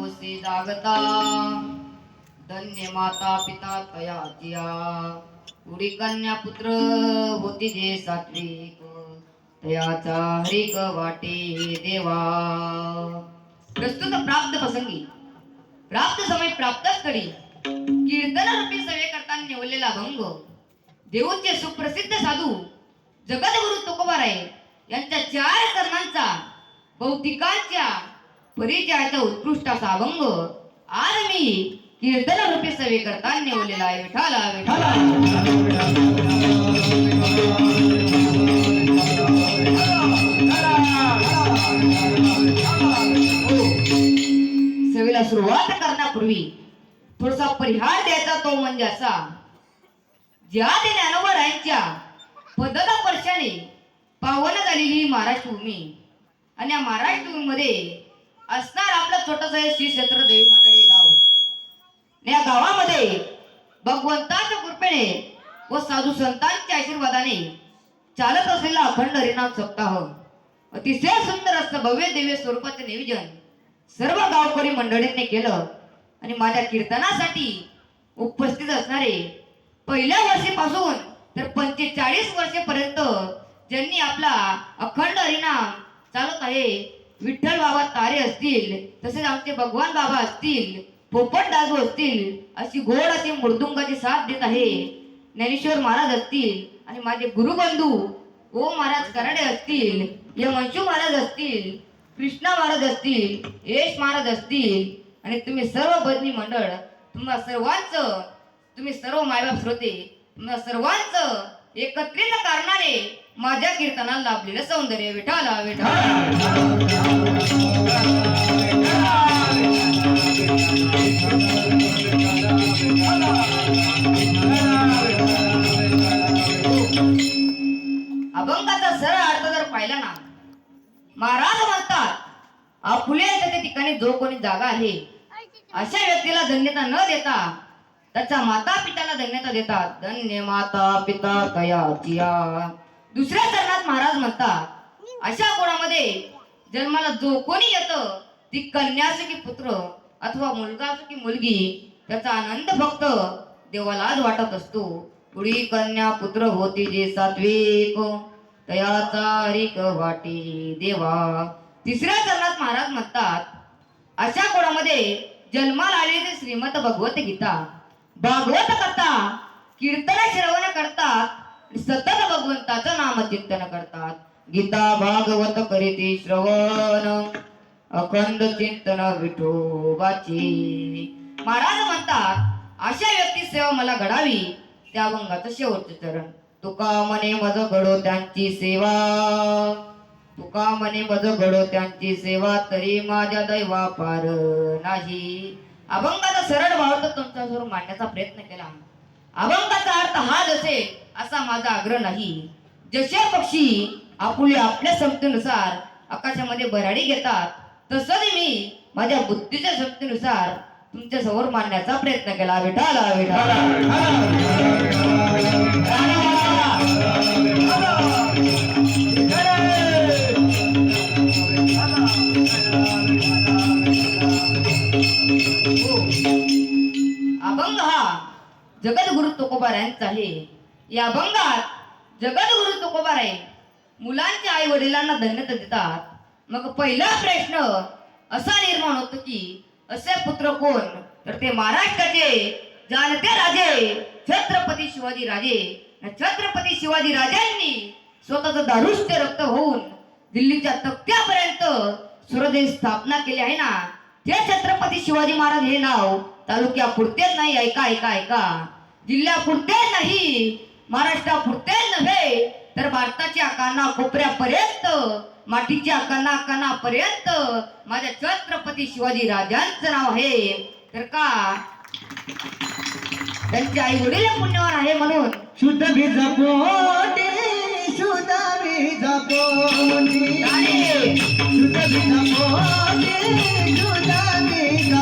वसे जागता धन्य माता पिता तयाचिया पुढी कन्या पुत्र होती जे सात्विक तयाचा हरिक वाटे देवा. प्रस्तुत प्राप्त प्रसंगी प्राप्त समय प्राप्तच करी कीर्तन रूपी सेवे करताना निवडलेला अभंग देऊचे सुप्रसिद्ध साधू जगद्गुरु तुकोबाराय यांच्या 4 चरणांचा भौतिकांच्या परिचयाचा उत्कृष्ट असा अभंग आज मी कीर्तन रूपी सेवे करताना निवडलेला आहे. विठाला विठाला सेवेला सुरुवात करण्यापूर्वी थोडासा परिहार द्यायचा, तो म्हणजे असा, ज्या ज्ञानोबरायांच्या पदत स्पर्शाने पावन झालेली महाराष्ट्र भूमी आणि या महाराष्ट्र भूमीमध्ये असणार आपलं छोटंसं श्री क्षेत्र देवी मंडळी गाव. या गावामध्ये भगवंताच्या कृपेने व साधू संतांच्या आशीर्वादाने चालत असलेला अखंड हरिनाम सप्ताह अतिशय सुंदर असं भव्य दिव्य स्वरूपाचे नियोजन सर्व गावकरी मंडळींनी केलं. आणि माझ्या कीर्तनासाठी उपस्थित असणारे पहिल्या वर्षीपासून तर 45 वर्षेपर्यंत ज्यांनी आपला अखंड हरिनाम चालत आहे, विठ्ठल बाबा तारे असतील, तसेच आमचे भगवान बाबा असतील, पोपट दासू असतील, अशी गोड अशी मृदुंगाची साथ देत आहे ज्ञानेश्वर महाराज असतील, आणि माझे गुरुबंधू ओम महाराज कराडे असतील, यमंशू महाराज असतील, कृष्णा महाराज असतील, यश महाराज असतील, आणि तुम्ही सर्व बदनी मंडळ, तुम्हा सर्वांचं, तुम्ही सर्व मायबाप श्रोते, तुम्हा सर्वांचं एकत्रित कारणाने माझ्या कीर्तनाला लाभलेलं सौंदर्य. विठाला विठाला अभंगाचा सरळ अर्थ जर पाहिला ना, महाराज म्हणतात आपुले त्या ठिकाणी जो कोणी जागा आहे अशा व्यक्तीला धन्यता न देता त्याच्या माता पित्याला धन्यता देतात. धन्य माता पिता तयाचिया. दुसऱ्या चरणात महाराज म्हणतात अशा कोणामध्ये जन्माला जो कोणी येतं, ती कन्या असो की पुत्र अथवा मुलगा असो की मुलगी, त्याचा आनंद फक्त देवालाच वाटत असतो. पुढी कन्या पुत्र होती जे सात्विक तयाचा हरिक वाटे देवा. तिसऱ्या चरणात महाराज म्हणतात अशा कोणामध्ये जन्माला आलेली श्रीमद भगवत गीता भागवत कथा कीर्तन श्रवण करतात, सतत भगवंताचं नामचिंतन करतात. गीता भागवत करीती श्रवण अखंड चिंतन विठोबाची. महाराज म्हणतात अशा व्यक्ती सेवा मला घडावी. त्या अभंगाचं शेवटचं चरण, तुका मने मज घडो त्यांची सेवा, तुका मने मज घडो त्यांची सेवा, तरी माझ्या दैवा पार नाही. अभंगाचा सरळ भाव तर तुमच्यासमोर मांडण्याचा प्रयत्न केला. अभंगाचा अर्थ हाच असेल असा माझा आग्रह नाही. जसे पक्षी आपुले आपल्या समतेनुसार आकाशामध्ये भराडी घेतात, तसंच मी माझ्या बुद्धीच्या शक्तीनुसार तुमच्या समोर मांडण्याचा प्रयत्न केला. विठाला विठाला अभंग हा जगद्गुरु तुकोबारायांचा आहे. या अभंगात जगद्गुरु तुकोबाराय मुलांच्या आई वडिलांना धन्यता देतात. मग पहिला प्रश्न असा निर्माण होतो की असे पुत्र कोण, तर ते महाराष्ट्राचे जाणते राजे छत्रपती शिवाजी राजे. छत्रपती शिवाजी राजांनी स्वतःचं दारुष्य रक्त होऊन दिल्लीच्या तख्त्यापर्यंत स्वदेश स्थापना केली आहे ना, ते छत्रपती शिवाजी महाराज हे नाव तालुक्यापुरतेच नाही, ऐका ऐका ऐका, जिल्ह्यापुरतेच नाही, महाराष्ट्रापुरतेच नव्हे, तर भारताच्या काना कोपऱ्यापर्यंत, मातीच्या कणाकणापर्यंत माझ्या छत्रपती शिवाजी राजांचं नाव आहे. तर का त्यांचे आई वडील पुण्यवान आहे म्हणून शुद्ध बीज पोटी, शुद्ध बीज पोटी, शुद्ध बीज पोटी, शुद्ध बीज